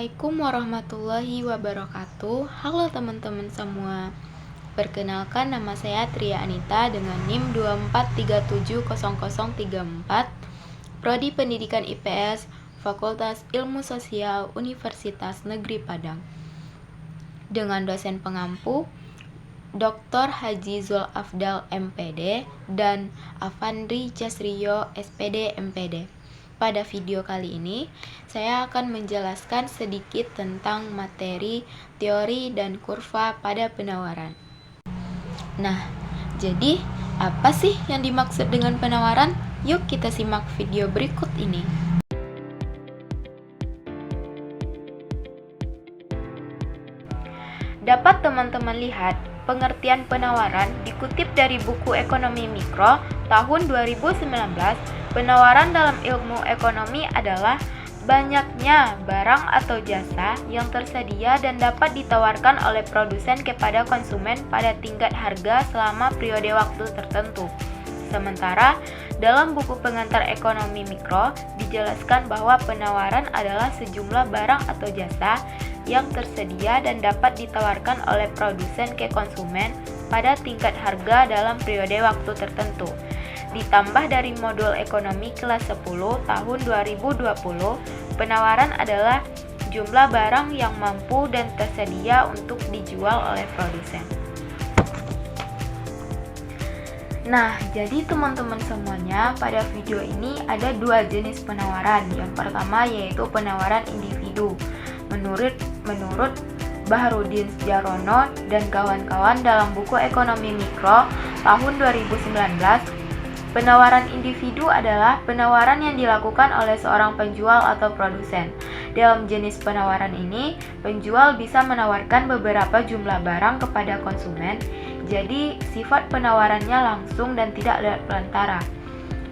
Assalamualaikum warahmatullahi wabarakatuh. Halo teman-teman semua. Perkenalkan, nama saya Tria Anita dengan NIM 24370034, Prodi Pendidikan IPS, Fakultas Ilmu Sosial Universitas Negeri Padang. Dengan dosen pengampu Dr. Haji Zul Afdal MPD dan Afandri Jasriyo SPD MPD. Pada video kali ini, saya akan menjelaskan sedikit tentang materi, teori, dan kurva pada penawaran. Nah, jadi apa sih yang dimaksud dengan penawaran? Yuk kita simak video berikut ini. Dapat teman-teman lihat, pengertian penawaran dikutip dari buku Ekonomi Mikro tahun 2019. Penawaran dalam ilmu ekonomi adalah banyaknya barang atau jasa yang tersedia dan dapat ditawarkan oleh produsen kepada konsumen pada tingkat harga selama periode waktu tertentu. Sementara, dalam buku pengantar ekonomi mikro dijelaskan bahwa penawaran adalah sejumlah barang atau jasa yang tersedia dan dapat ditawarkan oleh produsen ke konsumen pada tingkat harga dalam periode waktu tertentu. Ditambah dari modul ekonomi kelas 10 tahun 2020, penawaran adalah jumlah barang yang mampu dan tersedia untuk dijual oleh produsen. Nah, jadi teman-teman semuanya, pada video ini ada dua jenis penawaran. Yang pertama yaitu penawaran individu. Menurut Baharudin Sudjarono dan kawan-kawan dalam buku Ekonomi Mikro tahun 2019, penawaran individu adalah penawaran yang dilakukan oleh seorang penjual atau produsen. Dalam jenis penawaran ini, penjual bisa menawarkan beberapa jumlah barang kepada konsumen, jadi sifat penawarannya langsung dan tidak lewat perantara.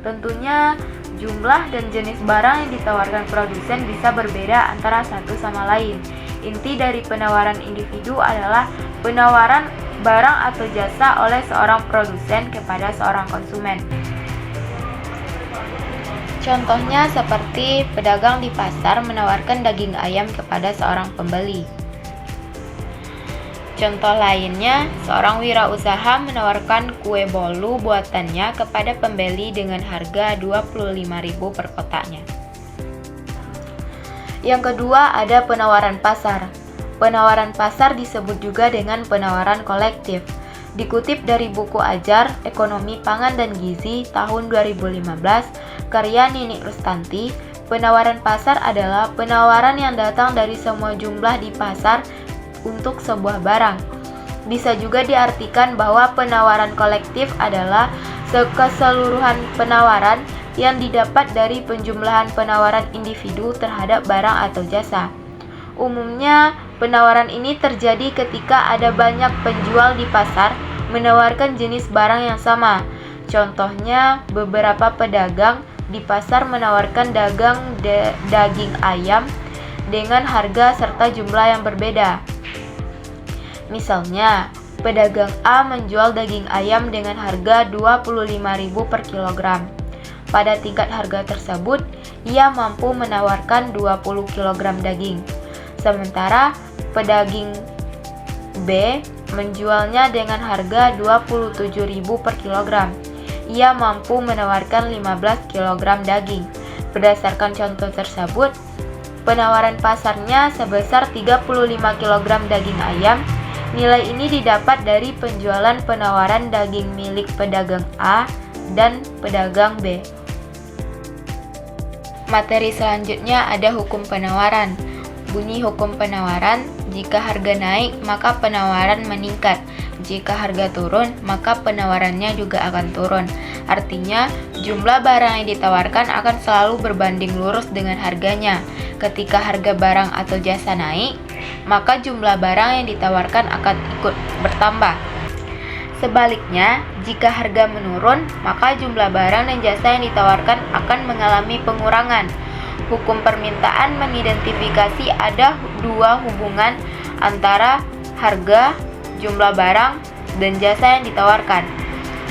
Tentunya, jumlah dan jenis barang yang ditawarkan produsen bisa berbeda antara satu sama lain. Inti dari penawaran individu adalah penawaran barang atau jasa oleh seorang produsen kepada seorang konsumen. Contohnya seperti pedagang di pasar menawarkan daging ayam kepada seorang pembeli. Contoh lainnya, seorang wirausaha menawarkan kue bolu buatannya kepada pembeli dengan harga 25.000 per kotaknya. Yang kedua, ada penawaran pasar. Penawaran pasar disebut juga dengan penawaran kolektif. Dikutip dari buku Ajar Ekonomi Pangan dan Gizi tahun 2015, karya Nini Rustanti, penawaran pasar adalah penawaran yang datang dari semua jumlah di pasar untuk sebuah barang. Bisa juga diartikan bahwa penawaran kolektif adalah keseluruhan penawaran yang didapat dari penjumlahan penawaran individu terhadap barang atau jasa. Umumnya, penawaran ini terjadi ketika ada banyak penjual di pasar menawarkan jenis barang yang sama. Contohnya, beberapa pedagang di pasar menawarkan daging ayam dengan harga serta jumlah yang berbeda. Misalnya, pedagang A menjual daging ayam dengan harga 25.000 per kilogram. Pada tingkat harga tersebut, ia mampu menawarkan 20 kg daging. Sementara pedagang B menjualnya dengan harga 27.000 per kilogram. Ia mampu menawarkan 15 kg daging. Berdasarkan contoh tersebut, penawaran pasarnya sebesar 35 kg daging ayam. Nilai ini didapat dari penjualan penawaran daging milik pedagang A dan pedagang B. Materi selanjutnya ada hukum penawaran. Bunyi hukum penawaran, jika harga naik maka penawaran meningkat. Jika harga turun maka penawarannya juga akan turun. Artinya, jumlah barang yang ditawarkan akan selalu berbanding lurus dengan harganya. Ketika harga barang atau jasa naik, maka jumlah barang yang ditawarkan akan ikut bertambah. Sebaliknya, jika harga menurun, maka jumlah barang dan jasa yang ditawarkan akan mengalami pengurangan. Hukum permintaan mengidentifikasi ada dua hubungan antara harga, jumlah barang, dan jasa yang ditawarkan.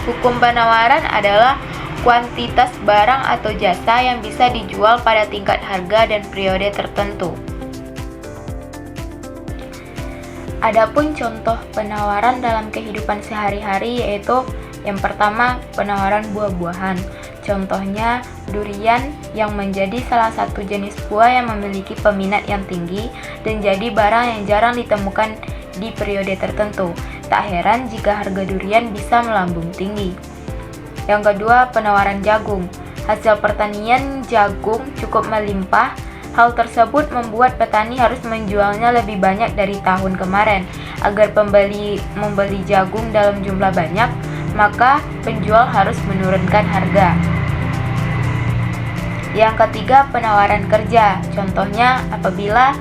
Hukum penawaran adalah kuantitas barang atau jasa yang bisa dijual pada tingkat harga dan periode tertentu. Adapun contoh penawaran dalam kehidupan sehari-hari yaitu yang pertama, penawaran buah-buahan. Contohnya durian yang menjadi salah satu jenis buah yang memiliki peminat yang tinggi dan jadi barang yang jarang ditemukan di periode tertentu. Tak heran jika harga durian bisa melambung tinggi. Yang kedua, penawaran jagung. Hasil pertanian jagung cukup melimpah. Hal tersebut membuat petani harus menjualnya lebih banyak dari tahun kemarin. Agar pembeli membeli jagung dalam jumlah banyak, maka penjual harus menurunkan harga. Yang ketiga, penawaran kerja. Contohnya, apabila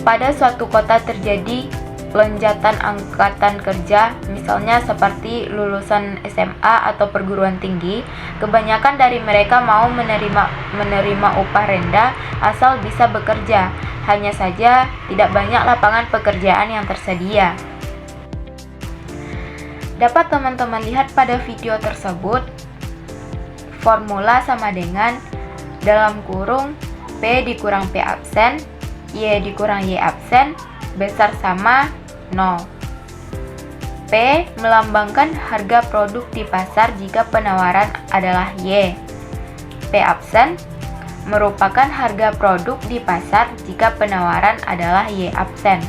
pada suatu kota terjadi lonjakan angkatan kerja, misalnya seperti lulusan SMA atau perguruan tinggi, kebanyakan dari mereka mau menerima upah rendah asal bisa bekerja. Hanya saja tidak banyak lapangan pekerjaan yang tersedia. Dapat teman-teman lihat pada video tersebut, formula sama dengan dalam kurung P dikurang P absen, Y dikurang Y absen, besar sama 0. P melambangkan harga produk di pasar jika penawaran adalah Y. P absen merupakan harga produk di pasar jika penawaran adalah Y absen.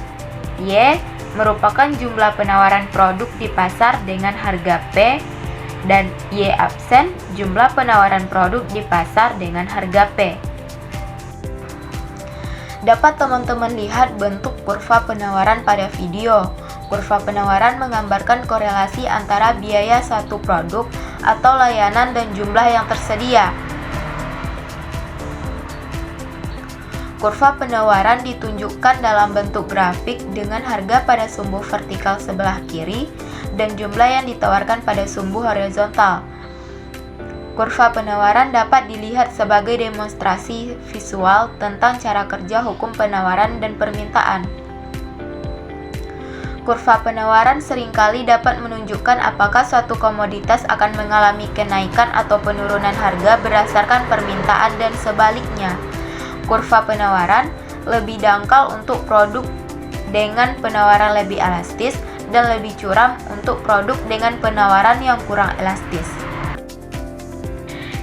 Y merupakan jumlah penawaran produk di pasar dengan harga P, dan Y absen jumlah penawaran produk di pasar dengan harga P. Dapat teman-teman lihat bentuk kurva penawaran pada video. Kurva penawaran menggambarkan korelasi antara biaya satu produk atau layanan dan jumlah yang tersedia. Kurva penawaran ditunjukkan dalam bentuk grafik dengan harga pada sumbu vertikal sebelah kiri dan jumlah yang ditawarkan pada sumbu horizontal. Kurva penawaran dapat dilihat sebagai demonstrasi visual tentang cara kerja hukum penawaran dan permintaan. Kurva penawaran seringkali dapat menunjukkan apakah suatu komoditas akan mengalami kenaikan atau penurunan harga berdasarkan permintaan dan sebaliknya. Kurva penawaran lebih dangkal untuk produk dengan penawaran lebih elastis dan lebih curam untuk produk dengan penawaran yang kurang elastis.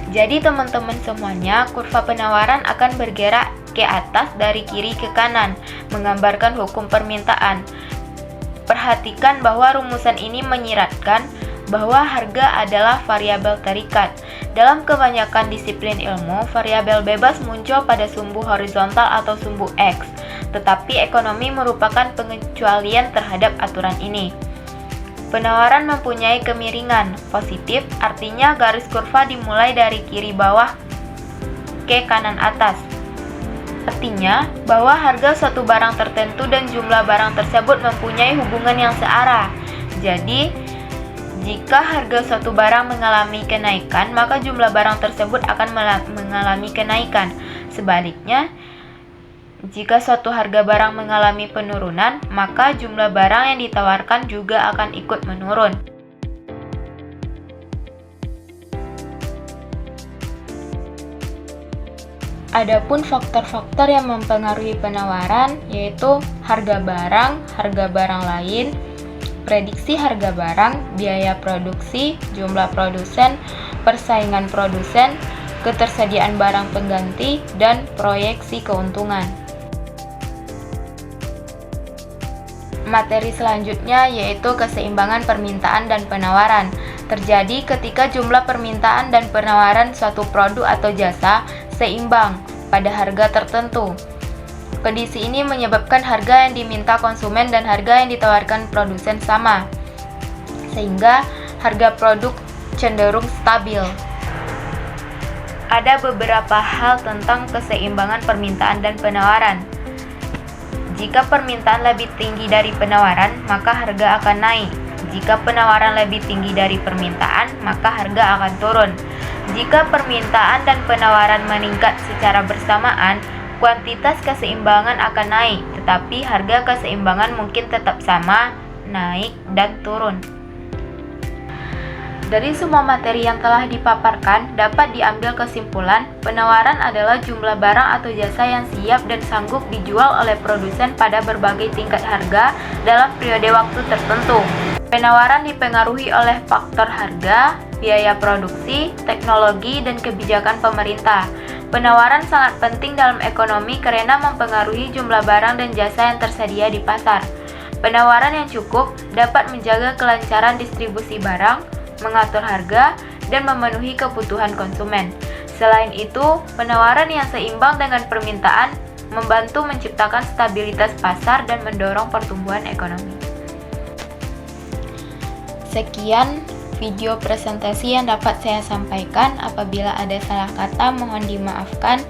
Jadi teman-teman semuanya, kurva penawaran akan bergerak ke atas dari kiri ke kanan, menggambarkan hukum permintaan. Perhatikan bahwa rumusan ini menyiratkan bahwa harga adalah variabel terikat. Dalam kebanyakan disiplin ilmu, variabel bebas muncul pada sumbu horizontal atau sumbu X, tetapi ekonomi merupakan pengecualian terhadap aturan ini. Penawaran mempunyai kemiringan positif, artinya garis kurva dimulai dari kiri bawah ke kanan atas. Artinya bahwa harga suatu barang tertentu dan jumlah barang tersebut mempunyai hubungan yang searah. Jadi, jika harga suatu barang mengalami kenaikan, maka jumlah barang tersebut akan mengalami kenaikan. Sebaliknya, jika suatu harga barang mengalami penurunan, maka jumlah barang yang ditawarkan juga akan ikut menurun. Adapun faktor-faktor yang mempengaruhi penawaran yaitu harga barang lain, prediksi harga barang, biaya produksi, jumlah produsen, persaingan produsen, ketersediaan barang pengganti, dan proyeksi keuntungan. Materi selanjutnya yaitu keseimbangan permintaan dan penawaran. Terjadi ketika jumlah permintaan dan penawaran suatu produk atau jasa seimbang pada harga tertentu. Kondisi ini menyebabkan harga yang diminta konsumen dan harga yang ditawarkan produsen sama, sehingga harga produk cenderung stabil. Ada beberapa hal tentang keseimbangan permintaan dan penawaran. Jika permintaan lebih tinggi dari penawaran, maka harga akan naik. Jika penawaran lebih tinggi dari permintaan, maka harga akan turun. Jika permintaan dan penawaran meningkat secara bersamaan, kuantitas keseimbangan akan naik, tetapi harga keseimbangan mungkin tetap sama, naik dan turun. Dari semua materi yang telah dipaparkan, dapat diambil kesimpulan, penawaran adalah jumlah barang atau jasa yang siap dan sanggup dijual oleh produsen pada berbagai tingkat harga dalam periode waktu tertentu. Penawaran dipengaruhi oleh faktor harga, biaya produksi, teknologi, dan kebijakan pemerintah. Penawaran sangat penting dalam ekonomi karena mempengaruhi jumlah barang dan jasa yang tersedia di pasar. Penawaran yang cukup dapat menjaga kelancaran distribusi barang, mengatur harga, dan memenuhi kebutuhan konsumen. Selain itu, penawaran yang seimbang dengan permintaan membantu menciptakan stabilitas pasar dan mendorong pertumbuhan ekonomi. Sekian video presentasi yang dapat saya sampaikan. Apabila ada salah kata, mohon dimaafkan.